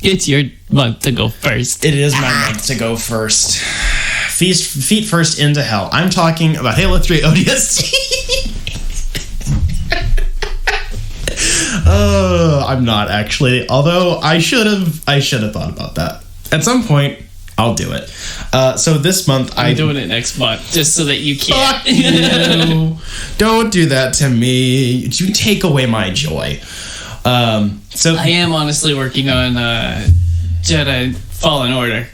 It's your month to go first. It is my month to go first. Feet first into hell. I'm talking about Halo 3 ODST. I'm not actually. Although I should have thought about that. At some point, I'll do it. So this month I'm doing it next month, just so that you can't. Fuck you. Don't do that to me. You take away my joy. So I am honestly working on Jedi Fallen Order.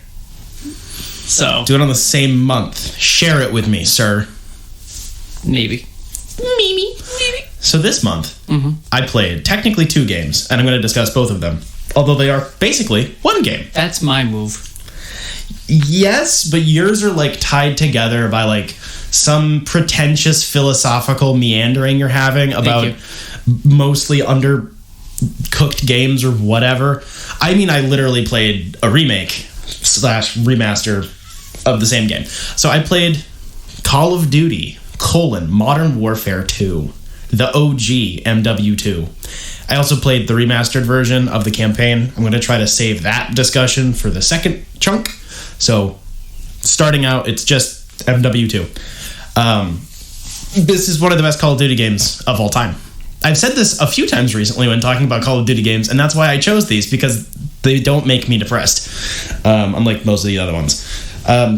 So do it on the same month. Share it with me, sir. Maybe. So this month, I played technically 2 games, and I'm going to discuss both of them. Although they are basically 1 game. That's my move. Yes, but yours are like tied together by like some pretentious philosophical meandering you're having about mostly undercooked games or whatever. I mean, I literally played a remake / remaster of the same game. So I played Call of Duty: Modern Warfare 2, the OG MW2. I also played the remastered version of the campaign. I'm going to try to save that discussion for the second chunk. So, starting out, it's just MW2. This is one of the best Call of Duty games of all time. I've said this a few times recently when talking about Call of Duty games, and that's why I chose these, because they don't make me depressed, unlike most of the other ones.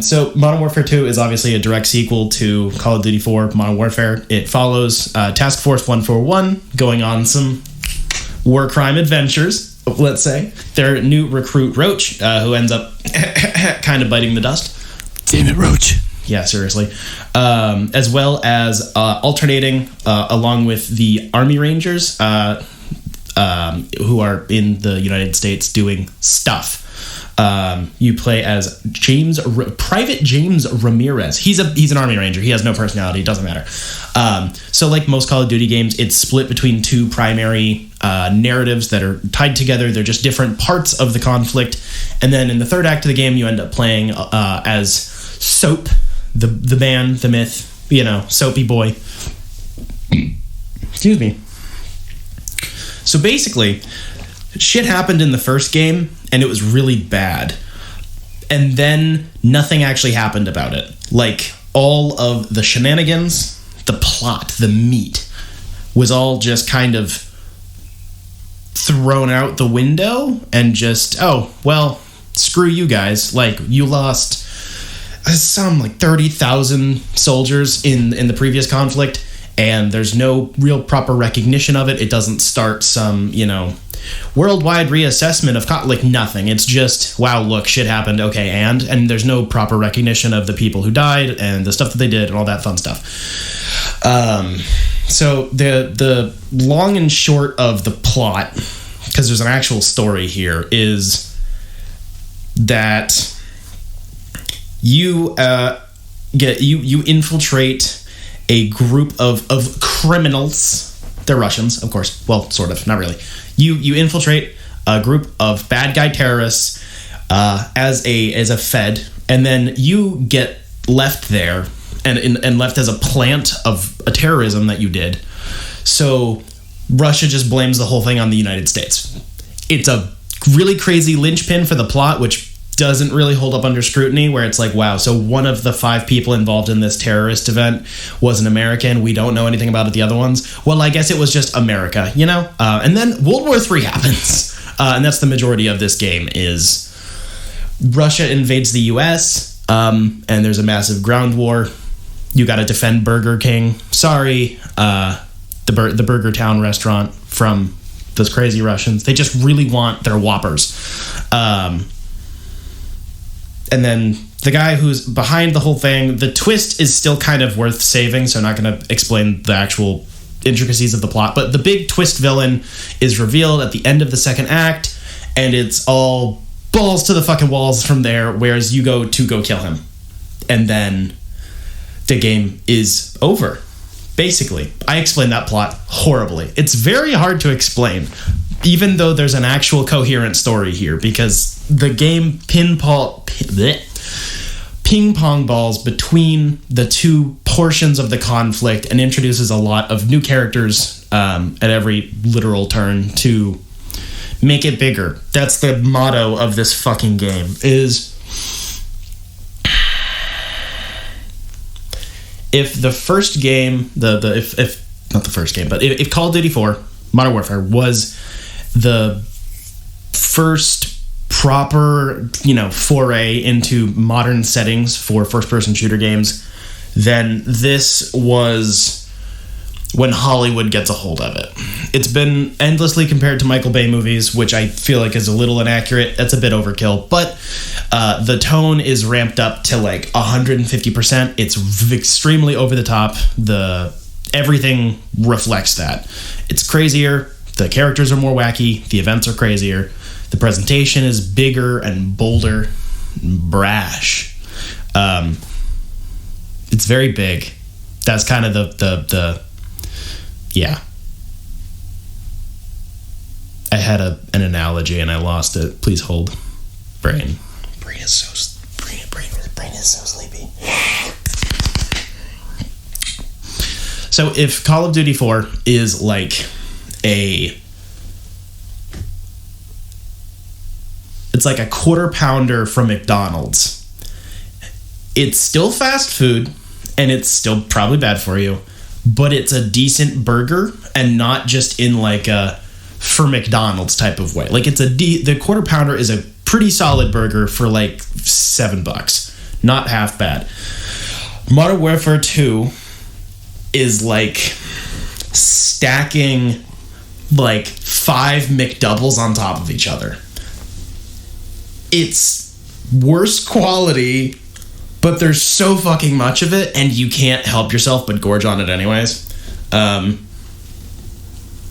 So, Modern Warfare 2 is obviously a direct sequel to Call of Duty 4 Modern Warfare. It follows Task Force 141 going on some war crime adventures, let's say. Their new recruit, Roach, who ends up kind of biting the dust. Damn it, Roach. Yeah, seriously. As well as alternating along with the Army Rangers, who are in the United States doing stuff. You play as Private James Ramirez. He's an Army Ranger. He has no personality. It doesn't matter. So like most Call of Duty games, it's split between 2 primary narratives that are tied together. They're just different parts of the conflict. And then in the third act of the game, you end up playing as Soap, the man, the myth, Soapy Boy. Excuse me. So basically, shit happened in the first game, and it was really bad. And then nothing actually happened about it. Like, all of the shenanigans, the plot, the meat, was all just kind of thrown out the window, and just, oh, well, screw you guys. Like, you lost some, 30,000 soldiers in the previous conflict, and there's no real proper recognition of it. It doesn't start some, worldwide reassessment of nothing. It's just, wow, look, shit happened, okay, and there's no proper recognition of the people who died and the stuff that they did and all that fun stuff. So the long and short of the plot, because there's an actual story here, is that you infiltrate a group of criminals. They're Russians, of course. Well, sort of, not really. You infiltrate a group of bad guy terrorists as a Fed, and then you get left there and left as a plant of a terrorism that you did. So Russia just blames the whole thing on the United States. It's a really crazy linchpin for the plot, which doesn't really hold up under scrutiny, where it's like, wow, so one of the 5 people involved in this terrorist event was an American. We don't know anything about the other ones. Well, I guess it was just America, And then World War III happens. And that's the majority of this game, is Russia invades the U.S., and there's a massive ground war. You got to defend Burger King. Sorry, the Burger Town restaurant from those crazy Russians. They just really want their Whoppers. And then the guy who's behind the whole thing, the twist is still kind of worth saving, so I'm not going to explain the actual intricacies of the plot, but the big twist villain is revealed at the end of the second act, and it's all balls to the fucking walls from there, whereas you go kill him. And then the game is over, basically. I explained that plot horribly. It's very hard to explain, even though there's an actual coherent story here, because the game ping pong balls between the 2 portions of the conflict and introduces a lot of new characters at every literal turn to make it bigger. That's the motto of this fucking game. Is if the first game, if not the first game, but if Call of Duty 4 Modern Warfare was the first proper, foray into modern settings for first-person shooter games, then this was when Hollywood gets a hold of it. It's been endlessly compared to Michael Bay movies, which I feel like is a little inaccurate. That's a bit overkill, but the tone is ramped up to like 150%. It's extremely over the top. Everything reflects that. It's crazier. The characters are more wacky. The events are crazier. The presentation is bigger and bolder, and brash. It's very big. That's kind of the yeah. I had an analogy and I lost it. Please hold. Brain is so sleepy. So if Call of Duty 4 is like it's like a quarter pounder from McDonald's. It's still fast food and it's still probably bad for you, but it's a decent burger and not just in like a for McDonald's type of way. Like the quarter pounder is a pretty solid burger for like $7. Not half bad. Modern Warfare 2 is like stacking like 5 McDoubles on top of each other. It's worse quality, but there's so fucking much of it, and you can't help yourself but gorge on it anyways. That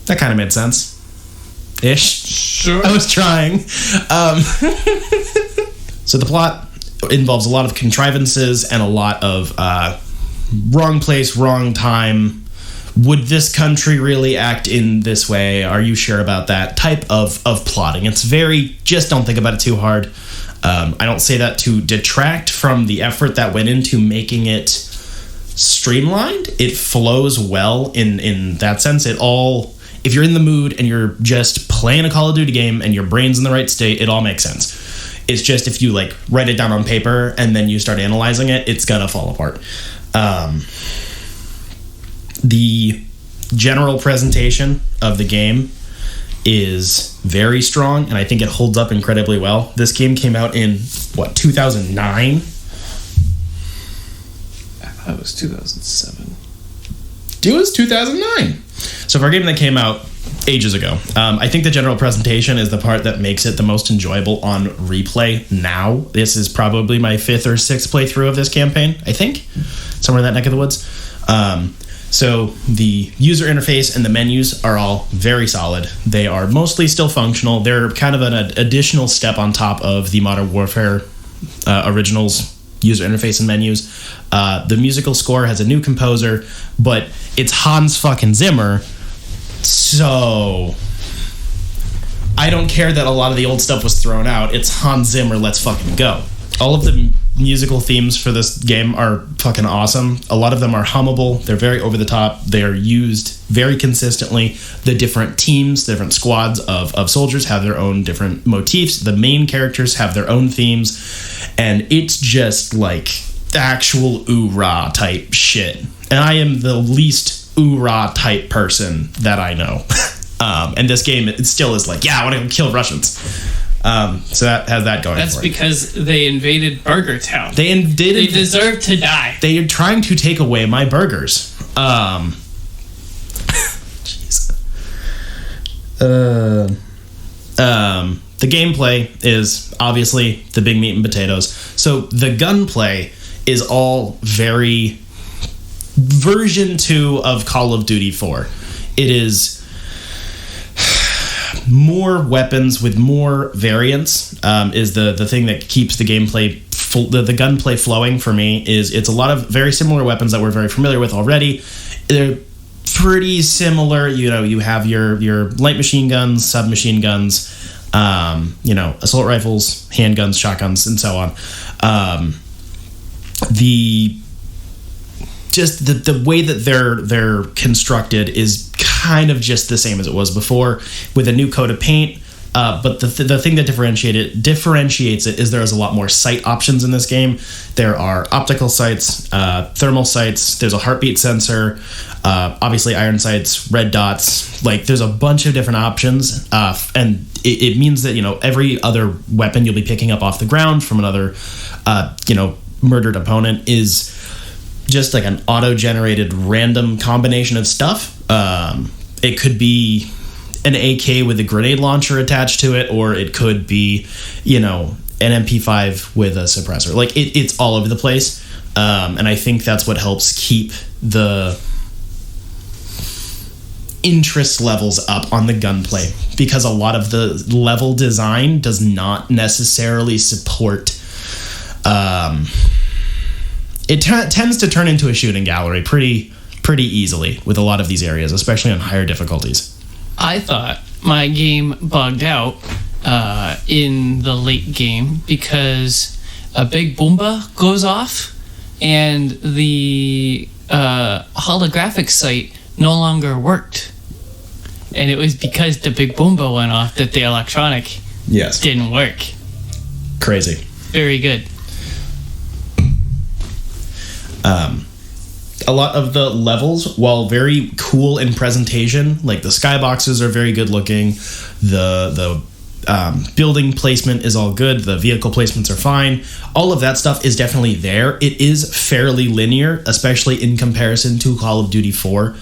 kind of made sense. Ish. Sure. I was trying. So the plot involves a lot of contrivances and a lot of wrong place, wrong time. Would this country really act in this way? Are you sure about that type of plotting? It's very, just don't think about it too hard. I don't say that to detract from the effort that went into making it streamlined. It flows well in that sense. If you're in the mood and you're just playing a Call of Duty game and your brain's in the right state, it all makes sense. It's just if you like write it down on paper and then you start analyzing it, it's gonna fall apart. The general presentation of the game is very strong, and I think it holds up incredibly well. This game came out in, 2009? I thought it was 2007. It was 2009. So for a game that came out ages ago, I think the general presentation is the part that makes it the most enjoyable on replay now. This is probably my 5th or 6th playthrough of this campaign, I think. Somewhere in that neck of the woods. So the user interface and the menus are all very solid. They are mostly still functional. They're kind of an additional step on top of the Modern Warfare originals user interface and menus. The musical score has a new composer, but it's Hans fucking Zimmer. So I don't care that a lot of the old stuff was thrown out. It's Hans Zimmer, let's fucking go. All of the musical themes for this game are fucking awesome. A lot of them are hummable. They're very over the top. They are used very consistently. The different teams, different squads of soldiers have their own different motifs. The main characters have their own themes. And it's just like actual ooh-rah type shit. And I am the least ooh-rah type person that I know. And this game, it still is like, yeah, I want to kill Russians. So that has that going. That's for because they invaded Burger Town. They deserve to die. They are trying to take away my burgers. Jeez. The gameplay is obviously the big meat and potatoes. So the gunplay is all very version 2 of Call of Duty 4. It is more weapons with more variants is the thing that keeps the gameplay the gunplay flowing for me. Is it's a lot of very similar weapons that we're very familiar with already. They're pretty similar. You have your light machine guns, submachine guns, assault rifles, handguns, shotguns, and so on. The way that they're constructed is kind of just the same as it was before, with a new coat of paint, But the thing that differentiates it is there is a lot more sight options in this game. There are optical sights, thermal sights. There's a heartbeat sensor, obviously iron sights, red dots. Like there's a bunch of different options, and it means that every other weapon you'll be picking up off the ground from another murdered opponent is just like an auto-generated random combination of stuff. It could be an AK with a grenade launcher attached to it, or it could be, an MP5 with a suppressor. Like it's all over the place, and I think that's what helps keep the interest levels up on the gunplay, because a lot of the level design does not necessarily support. It tends to turn into a shooting gallery pretty easily with a lot of these areas, especially on higher difficulties. I thought my game bugged out in the late game because a big boomba goes off and the holographic sight no longer worked. And it was because the big boomba went off that the electronic didn't work. Crazy. Very good. A lot of the levels, while very cool in presentation, like the skyboxes are very good looking, the building placement is all good, the vehicle placements are fine, all of that stuff is definitely there. It is fairly linear, especially in comparison to Call of Duty 4,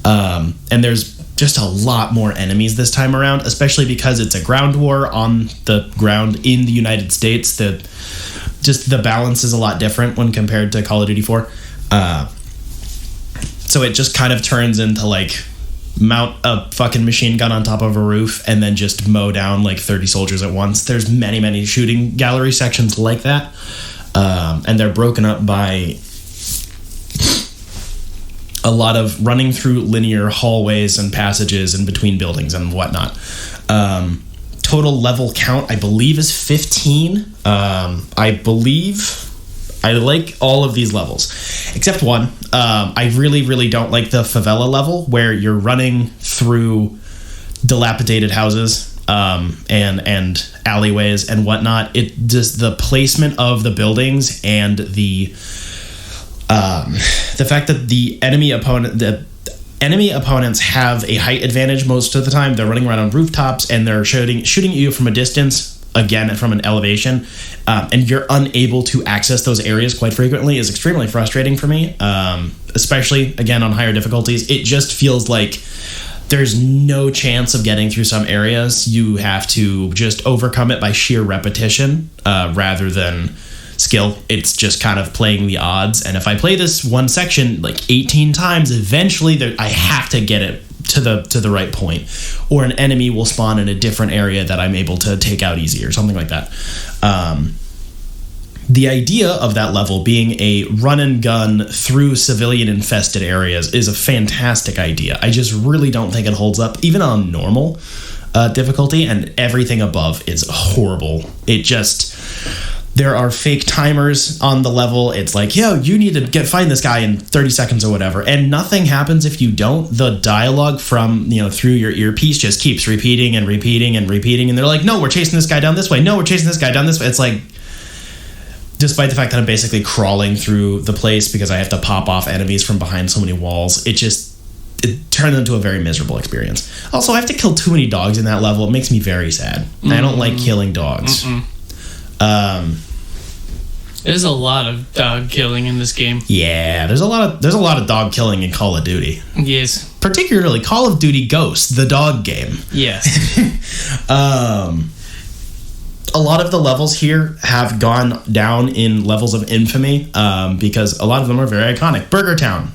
and there's just a lot more enemies this time around, especially because it's a ground war on the ground in the United States. The balance is a lot different when compared to Call of Duty 4. So it just kind of turns into like mount a fucking machine gun on top of a roof and then just mow down like 30 soldiers at once. There's many shooting gallery sections like that, and they're broken up by a lot of running through linear hallways and passages in between buildings and whatnot. Total level count, I believe, is 15. I like all of these levels, except one. I really don't like the favela level where you're running through dilapidated houses and alleyways and whatnot. It just, the placement of the buildings and the fact that the enemy opponents have a height advantage most of the time. They're running around on rooftops and they're shooting at you from a distance, again from an elevation, and you're unable to access those areas quite frequently is extremely frustrating for me, especially again on higher difficulties. It just feels like there's no chance of getting through some areas. You have to just overcome it by sheer repetition rather than skill. It's just kind of playing the odds, and if I play this one section like 18 times, eventually I have to get it to the right point, or an enemy will spawn in a different area that I'm able to take out easy or something like that. The idea of that level being a run and gun through civilian infested areas is a fantastic idea. I just really don't think it holds up even on normal difficulty, and everything above is horrible. There are fake timers on the level. It's like, yo, you need to find this guy in 30 seconds or whatever. And nothing happens if you don't. The dialogue from, through your earpiece just keeps repeating and repeating and repeating. And they're like, no, we're chasing this guy down this way. No, we're chasing this guy down this way. It's like, despite the fact that I'm basically crawling through the place because I have to pop off enemies from behind so many walls, it turned into a very miserable experience. Also, I have to kill too many dogs in that level. It makes me very sad. Mm-hmm. I don't like killing dogs. There's a lot of dog killing in this game. Yeah, there's a lot of dog killing in Call of Duty. Yes. Particularly Call of Duty Ghosts, the dog game. Yes. A lot of the levels here have gone down in levels of infamy because a lot of them are very iconic. Burger Town.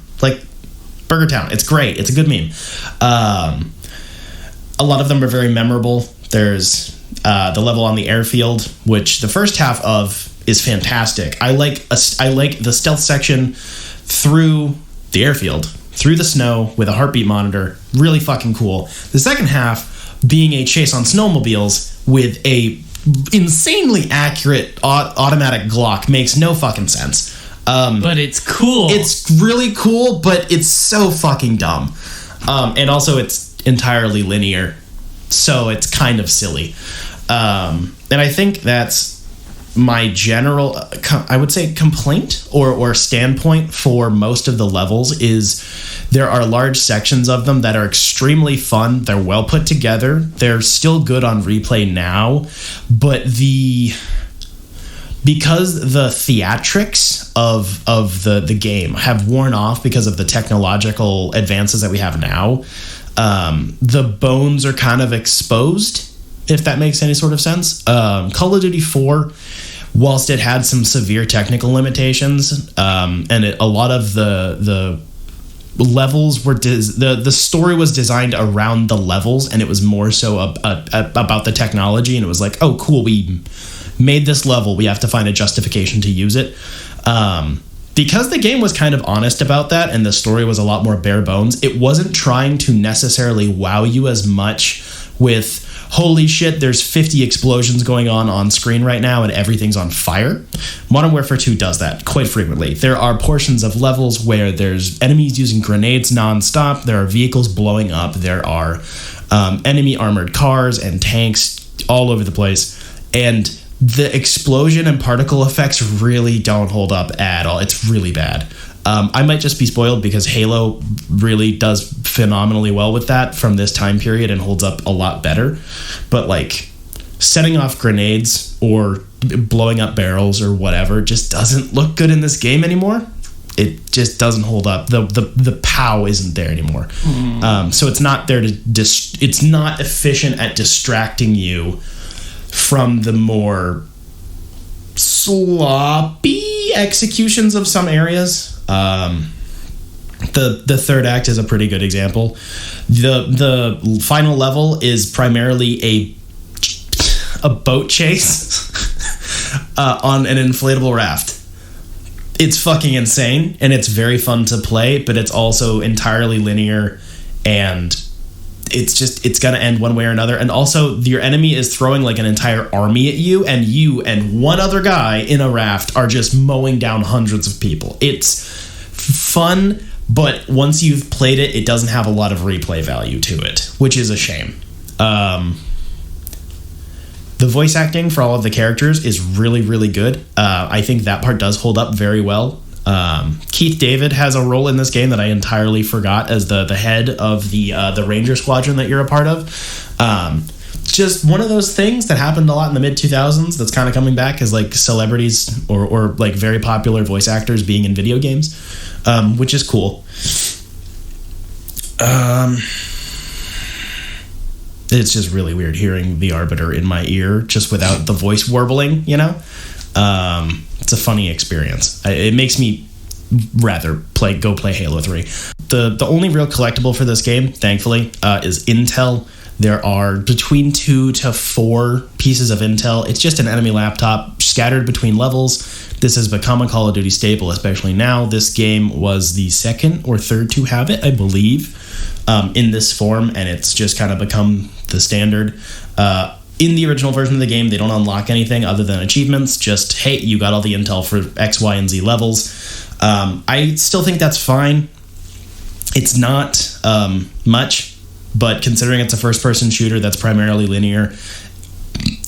It's great. It's a good meme. A lot of them are very memorable. There's the level on the airfield, which the first half of is fantastic. I like the stealth section through the airfield, through the snow with a heartbeat monitor. Really fucking cool. The second half being a chase on snowmobiles with a insanely accurate automatic Glock makes no fucking sense. But it's cool. It's really cool, but it's so fucking dumb. And also it's entirely linear. So it's kind of silly. And I think that's my general, I would say, complaint or standpoint for most of the levels is there are large sections of them that are extremely fun. They're well put together. They're still good on replay now, but because the theatrics of the game have worn off because of the technological advances that we have now, the bones are kind of exposed, if that makes any sort of sense. Call of Duty 4, whilst it had some severe technical limitations, and a lot of the levels were the story was designed around the levels, and it was more so about the technology, and it was like, oh cool, we made this level, we have to find a justification to use it. Because the game was kind of honest about that and the story was a lot more bare bones, it wasn't trying to necessarily wow you as much with, holy shit, there's 50 explosions going on screen right now and everything's on fire. Modern Warfare 2 does that quite frequently. There are portions of levels where there's enemies using grenades nonstop, there are vehicles blowing up, there are enemy armored cars and tanks all over the place, and the explosion and particle effects really don't hold up at all. It's really bad. I might just be spoiled because Halo really does phenomenally well with that from this time period and holds up a lot better. But like setting off grenades or blowing up barrels or whatever just doesn't look good in this game anymore. It just doesn't hold up. The POW isn't there anymore. So it's not there to it's not efficient at distracting you from the more sloppy executions of some areas. The third act is a pretty good example. The final level is primarily a boat chase on an inflatable raft. It's fucking insane, and it's very fun to play, but it's also entirely linear, and it's gonna end one way or another. And also your enemy is throwing like an entire army at you and one other guy in a raft are just mowing down hundreds of people. It's fun, but once you've played it, it doesn't have a lot of replay value to it, which is a shame. The voice acting for all of the characters is really, really good. I think that part does hold up very well. Keith David has a role in this game that I entirely forgot as the head of the Ranger Squadron that you're a part of. Just one of those things that happened a lot in the mid-2000s that's kind of coming back as like celebrities or like very popular voice actors being in video games, which is cool. It's just really weird hearing the Arbiter in my ear just without the voice warbling, you know? It's a funny experience. It makes me rather go play Halo 3. The only real collectible for this game, thankfully, is intel. There are between 2 to 4 pieces of intel. It's just an enemy laptop scattered between levels. This has become a Call of Duty staple, especially now. This game was the second or third to have it, I believe, in this form, and it's just kind of become the standard. In the original version of the game, they don't unlock anything other than achievements. Just, hey, you got all the intel for X, Y, and Z levels. I still think that's fine. It's not much, but considering it's a first-person shooter that's primarily linear,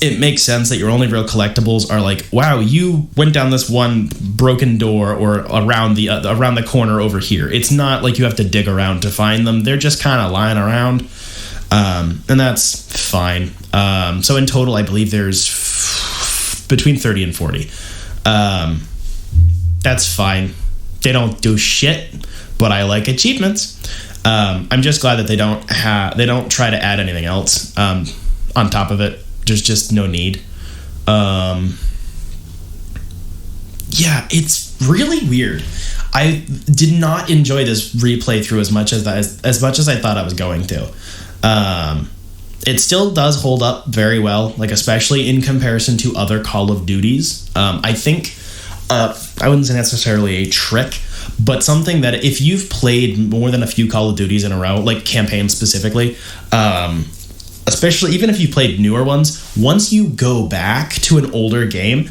it makes sense that your only real collectibles are like, wow, you went down this one broken door or around the corner over here. It's not like you have to dig around to find them. They're just kind of lying around. And that's fine. So in total, I believe there's between 30 and 40. That's fine. They don't do shit, but I like achievements. I'm just glad that they don't try to add anything else on top of it. There's just no need. Yeah, it's really weird. I did not enjoy this replay through as much as I thought I was going to. It still does hold up very well, like especially in comparison to other Call of Duties. I think I wouldn't say necessarily a trick, but something that if you've played more than a few Call of Duties in a row, like campaigns specifically, especially even if you played newer ones, once you go back to an older game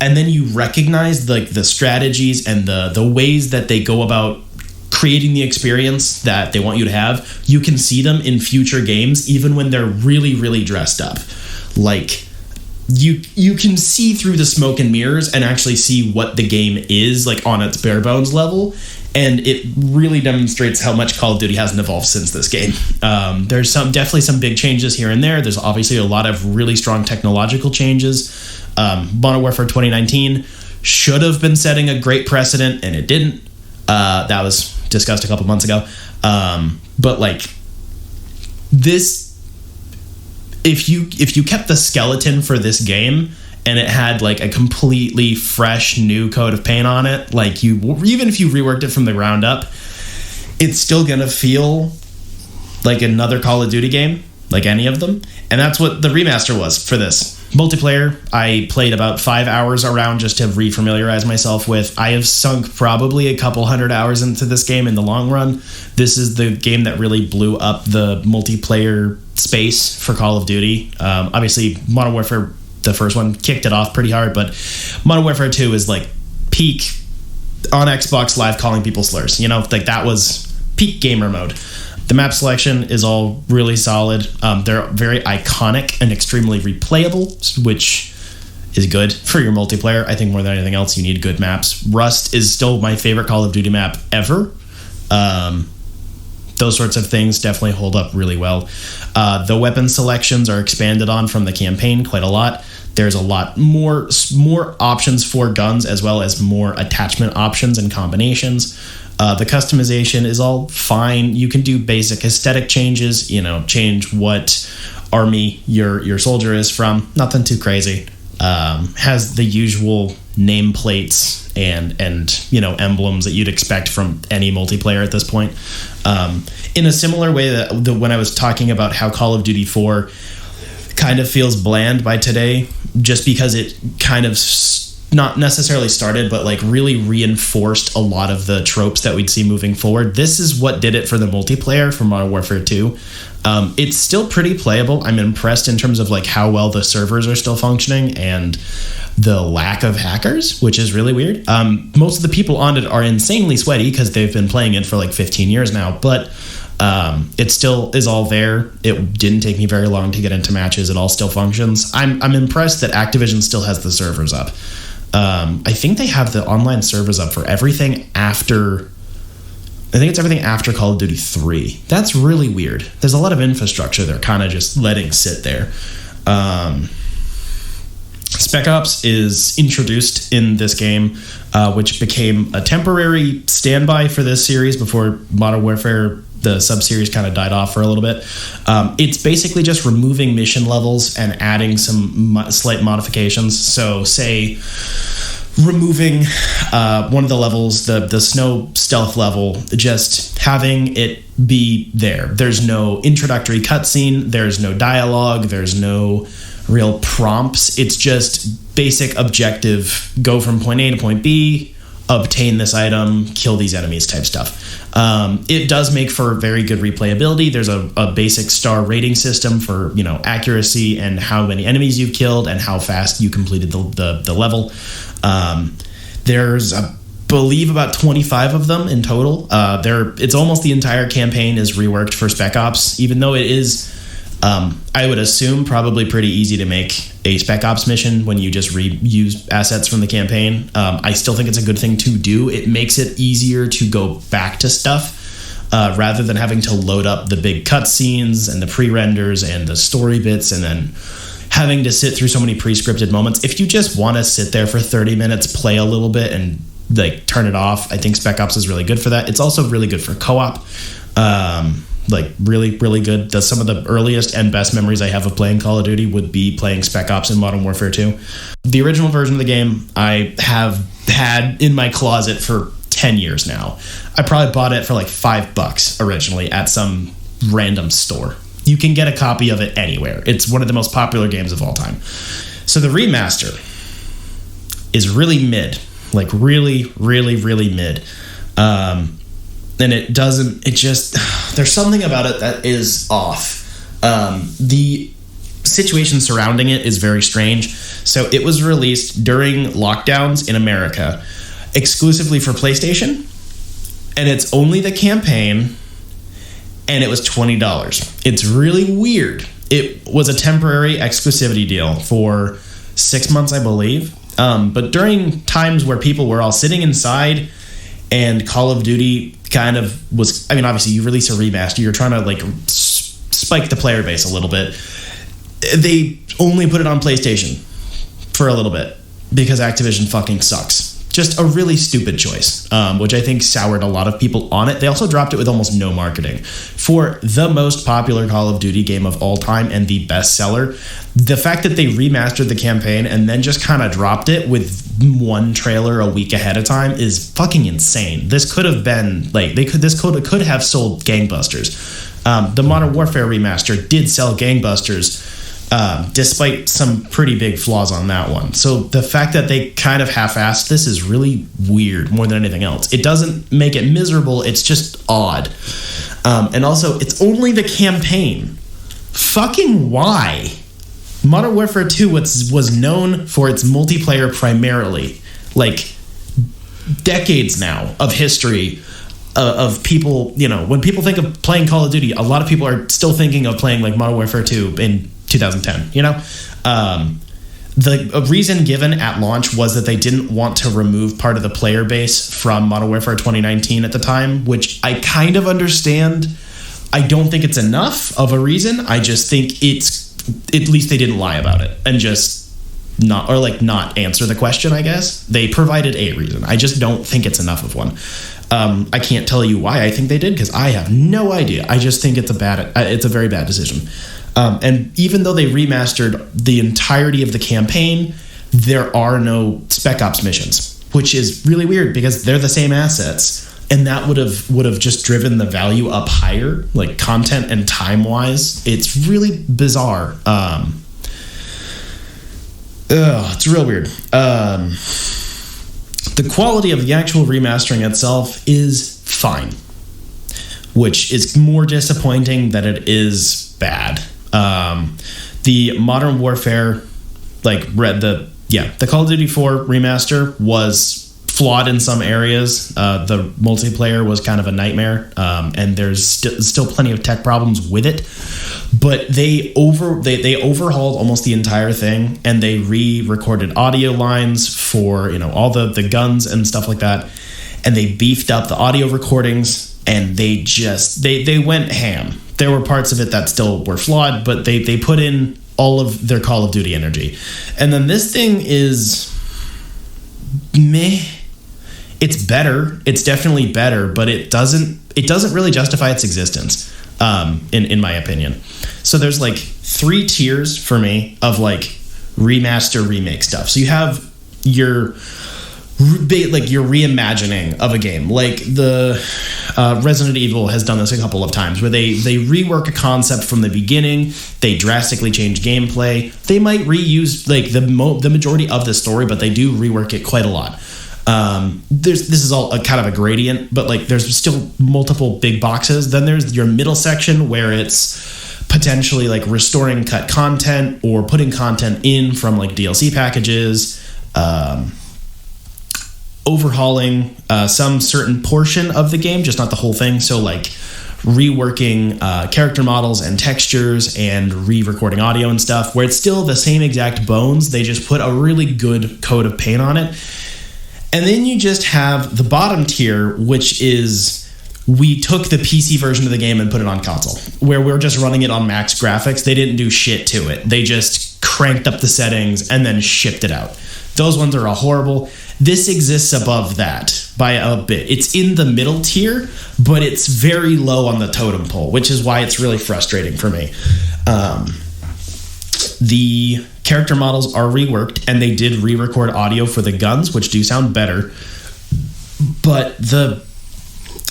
and then you recognize the strategies and the ways that they go about creating the experience that they want you to have, you can see them in future games, even when they're really, really dressed up. Like, you can see through the smoke and mirrors and actually see what the game is, like, on its bare bones level. And it really demonstrates how much Call of Duty hasn't evolved since this game. There's definitely some big changes here and there. There's obviously a lot of really strong technological changes. Modern Warfare 2019 should have been setting a great precedent, and it didn't. That was discussed a couple months ago. But like this, if you kept the skeleton for this game and it had like a completely fresh new coat of paint on it, like even if you reworked it from the ground up, it's still gonna feel like another Call of Duty game, like any of them. And that's what the remaster was for this. Multiplayer, I played about 5 hours around just to re-familiarize myself with. I have sunk probably a couple 100 hours into this game in the long run. This is the game that really blew up the multiplayer space for Call of Duty. Obviously, Modern Warfare, the first one, kicked it off pretty hard, but Modern Warfare 2 is like peak on Xbox Live calling people slurs. You know, like that was peak gamer mode. The map selection is all really solid. They're very iconic and extremely replayable, which is good for your multiplayer. I think more than anything else, you need good maps. Rust is still my favorite Call of Duty map ever. Those sorts of things definitely hold up really well. The weapon selections are expanded on from the campaign quite a lot. There's a lot more options for guns, as well as more attachment options and combinations. The customization is all fine. You can do basic aesthetic changes, change what army your soldier is from. Nothing too crazy. Has the usual nameplates and emblems that you'd expect from any multiplayer at this point. In a similar way that when I was talking about how Call of Duty 4 kind of feels bland by today, just because it kind of not necessarily started, but like really reinforced a lot of the tropes that we'd see moving forward. This is what did it for the multiplayer for Modern Warfare 2. It's still pretty playable. I'm impressed in terms of like how well the servers are still functioning and the lack of hackers, which is really weird. Most of the people on it are insanely sweaty because they've been playing it for like 15 years now, but it still is all there. It didn't take me very long to get into matches. It all still functions. I'm impressed that Activision still has the servers up. I think they have the online servers up for everything after... I think it's everything after Call of Duty 3. That's really weird. There's a lot of infrastructure they're kind of just letting sit there. Spec Ops is introduced in this game, which became a temporary standby for this series before Modern Warfare, the sub-series, kind of died off for a little bit. It's basically just removing mission levels and adding some slight modifications. So, say, removing one of the levels, the snow stealth level, just having it be there. There's no introductory cutscene, there's no dialogue, there's no real prompts. It's just basic objective, go from point A to point B, obtain this item, kill these enemies type stuff. It does make for very good replayability. There's a basic star rating system for accuracy and how many enemies you've killed and how fast you completed the level. There's believe about 25 of them in total. It's almost the entire campaign is reworked for Spec Ops, even though it is I would assume probably pretty easy to make a Spec Ops mission when you just reuse assets from the campaign. I still think it's a good thing to do. It makes it easier to go back to stuff rather than having to load up the big cutscenes and the pre-renders and the story bits and then having to sit through so many pre-scripted moments. If you just want to sit there for 30 minutes, play a little bit, and like turn it off, I think Spec Ops is really good for that. It's also really good for co-op. Really, really good. Some of the earliest and best memories I have of playing Call of Duty would be playing Spec Ops in Modern Warfare 2. The original version of the game I have had in my closet for 10 years now. I probably bought it for like $5 originally at some random store. You can get a copy of it anywhere. It's one of the most popular games of all time. So the remaster is really mid. Like really, really, really mid. And there's something about it that is off. The situation surrounding it is very strange. So it was released during lockdowns in America, exclusively for PlayStation, and it's only the campaign, and it was $20. It's really weird. It was a temporary exclusivity deal for 6 months, I believe. But during times where people were all sitting inside and Call of Duty kind of was, I mean, obviously you release a remaster, you're trying to like spike the player base a little bit. They only put it on PlayStation for a little bit because Activision fucking sucks. Just a really stupid choice, which I think soured a lot of people on it. They also dropped it with almost no marketing. For the most popular Call of Duty game of all time and the bestseller, the fact that they remastered the campaign and then just kind of dropped it with one trailer a week ahead of time is fucking insane. This could have been like this could have sold gangbusters. The Modern Warfare remaster did sell gangbusters. Despite some pretty big flaws on that one. So the fact that they kind of half-assed this is really weird more than anything else. It doesn't make it miserable, it's just odd. And also, it's only the campaign. Fucking why? Modern Warfare 2 was known for its multiplayer primarily. Like, decades now of history of people, you know, when people think of playing Call of Duty, a lot of people are still thinking of playing like Modern Warfare 2 in 2010, you know? The reason given at launch was that they didn't want to remove part of the player base from Modern Warfare 2019 at the time, which I kind of understand. I don't think it's enough of a reason. I just think it's, at least they didn't lie about it and just not answer the question, I guess. They provided a reason. I just don't think it's enough of one. I can't tell you why I think they did because I have no idea. I just think it's a very bad decision. And even though they remastered the entirety of the campaign, there are no Spec Ops missions, which is really weird because they're the same assets, and that would have just driven the value up higher, like content and time wise. It's really bizarre. It's real weird. The quality of the actual remastering itself is fine, which is more disappointing than it is bad. The Modern Warfare, the Call of Duty 4 remaster was flawed in some areas. The multiplayer was kind of a nightmare, and there's still plenty of tech problems with it. But they overhauled almost the entire thing, and they re-recorded audio lines for, you know, all the guns and stuff like that, and they beefed up the audio recordings, and they went ham. There were parts of it that still were flawed, but they put in all of their Call of Duty energy. And then this thing is meh. It's better. It's definitely better, but it doesn't really justify its existence, in my opinion. So there's like 3 tiers for me of like remaster remake stuff. So you have your reimagining of a game, like the Resident Evil has done this a couple of times, where they rework a concept from the beginning. They drastically change gameplay. They might reuse like the majority of the story, but they do rework it quite a lot. This is all a kind of a gradient, but like there's still multiple big boxes. Then there's your middle section where it's potentially like restoring cut content or putting content in from like DLC packages, overhauling some certain portion of the game, just not the whole thing. So like reworking character models and textures and re-recording audio and stuff, where it's still the same exact bones. They just put a really good coat of paint on it. And then you just have the bottom tier, which is we took the PC version of the game and put it on console, where we're just running it on max graphics. They didn't do shit to it. They just cranked up the settings and then shipped it out. Those ones are all horrible. This exists above that by a bit. It's in the middle tier, but it's very low on the totem pole, which is why it's really frustrating for me. The character models are reworked, and they did re-record audio for the guns, which do sound better. But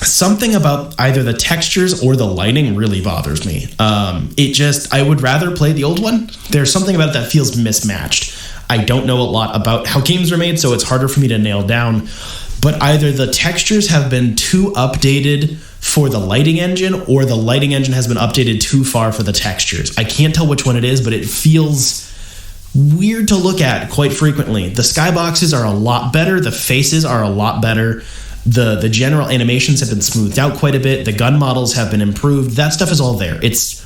something about either the textures or the lighting really bothers me. I would rather play the old one. There's something about it that feels mismatched. I don't know a lot about how games are made, so it's harder for me to nail down. But either the textures have been too updated for the lighting engine, or the lighting engine has been updated too far for the textures. I can't tell which one it is, but it feels weird to look at quite frequently. The skyboxes are a lot better. The faces are a lot better. The general animations have been smoothed out quite a bit. The gun models have been improved. That stuff is all there. It's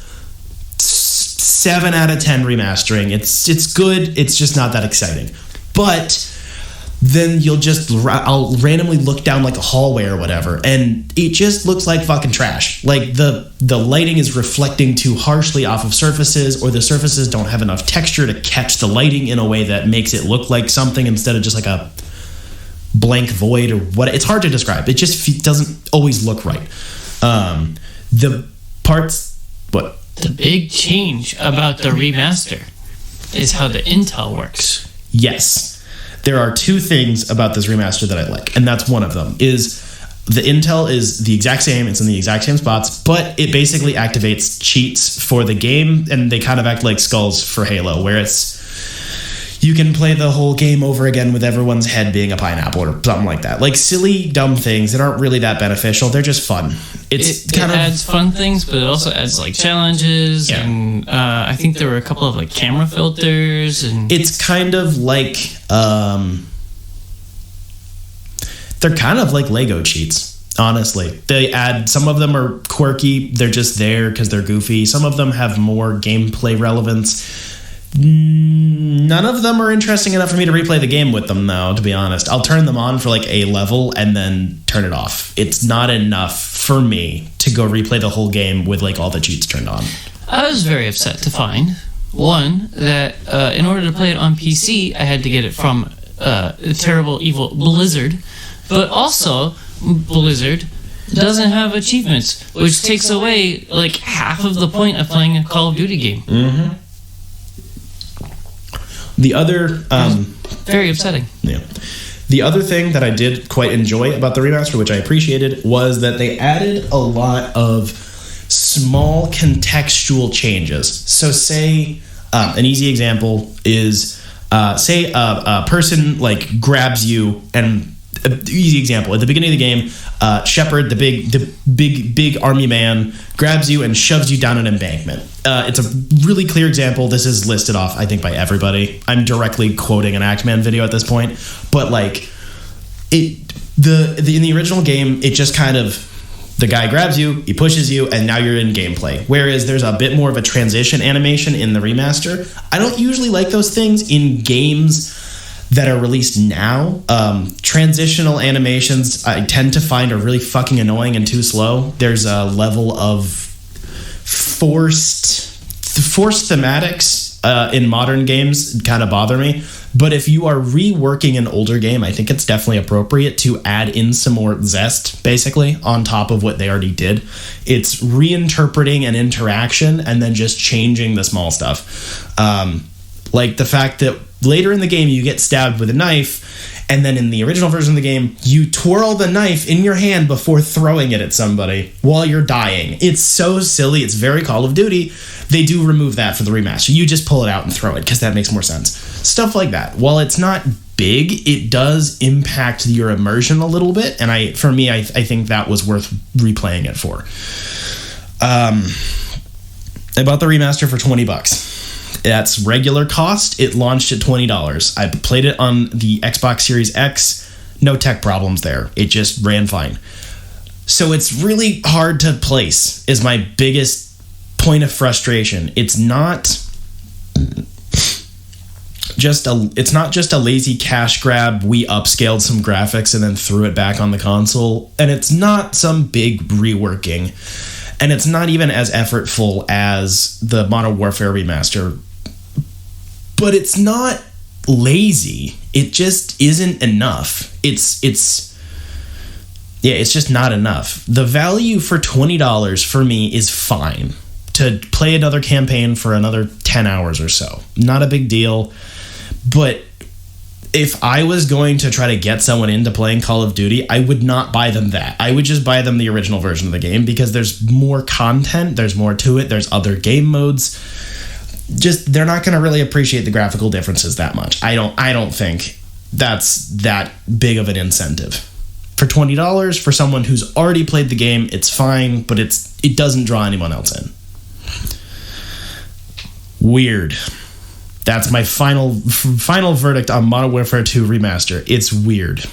7 out of 10 remastering. It's good. It's just not that exciting. But then I'll randomly look down like a hallway or whatever, and it just looks like fucking trash. Like the lighting is reflecting too harshly off of surfaces, or the surfaces don't have enough texture to catch the lighting in a way that makes it look like something instead of just like a blank void or what. It's hard to describe. It just doesn't always look right. The big change about the remaster is how the intel works. Yes. There are two things about this remaster that I like, and that's one of them. Is the intel is the exact same, it's in the exact same spots, but it basically activates cheats for the game, and they kind of act like skulls for Halo, where you can play the whole game over again with everyone's head being a pineapple or something like that. Like silly, dumb things that aren't really that beneficial. They're just fun. It adds fun things, but it also adds like challenges, and I think there were a couple of like camera filters, and it's kind of like they're kind of like Lego cheats. Honestly, some of them are quirky. They're just there because they're goofy. Some of them have more gameplay relevance. None of them are interesting enough for me to replay the game with them, though, to be honest. I'll turn them on for like a level and then turn it off. It's not enough for me to go replay the whole game with like all the cheats turned on. I was very upset to find, one, that in order to play it on PC, I had to get it from the terrible, evil Blizzard, but also Blizzard doesn't have achievements, which takes away like half of the point of playing a Call of Duty game. Mm-hmm. The other very upsetting. Yeah. The other thing that I did quite enjoy about the remaster, which I appreciated, was that they added a lot of small contextual changes. So say an easy example is say a person like grabs you, and easy example at the beginning of the game, Shepard, the big army man, grabs you and shoves you down an embankment. It's a really clear example. This is listed off, I think, by everybody. I'm directly quoting an Actman video at this point, but like in the original game, it just kind of, the guy grabs you, he pushes you, and now you're in gameplay. Whereas there's a bit more of a transition animation in the remaster. I don't usually like those things in games that are released now. Transitional animations I tend to find are really fucking annoying and too slow. There's a level of forced thematics in modern games kind of bother me. But if you are reworking an older game, I think it's definitely appropriate to add in some more zest, basically, on top of what they already did. It's reinterpreting an interaction and then just changing the small stuff. Like the fact that later in the game you get stabbed with a knife, and then in the original version of the game you twirl the knife in your hand before throwing it at somebody while you're dying. It's so silly. It's very Call of Duty. They do remove that for the remaster. You just pull it out and throw it because that makes more sense. Stuff like that. While it's not big, it does impact your immersion a little bit, and I think that was worth replaying it for. I bought the remaster for $20. That's regular cost. It launched at $20. I played it on the Xbox Series X. No tech problems there. It just ran fine. So it's really hard to place, is my biggest point of frustration. It's not just a lazy cash grab. We upscaled some graphics and then threw it back on the console. And it's not some big reworking. And it's not even as effortful as the Modern Warfare remaster. But it's not lazy. It just isn't enough. It's just not enough. The value for $20 for me is fine. To play another campaign for another 10 hours or so. Not a big deal. But if I was going to try to get someone into playing Call of Duty, I would not buy them that. I would just buy them the original version of the game because there's more content, there's more to it, there's other game modes. Just, they're not going to really appreciate the graphical differences that much. I don't think that's that big of an incentive. For $20 for someone who's already played the game, it's fine, but it doesn't draw anyone else in. Weird. That's my final verdict on Modern Warfare 2 Remaster. It's weird.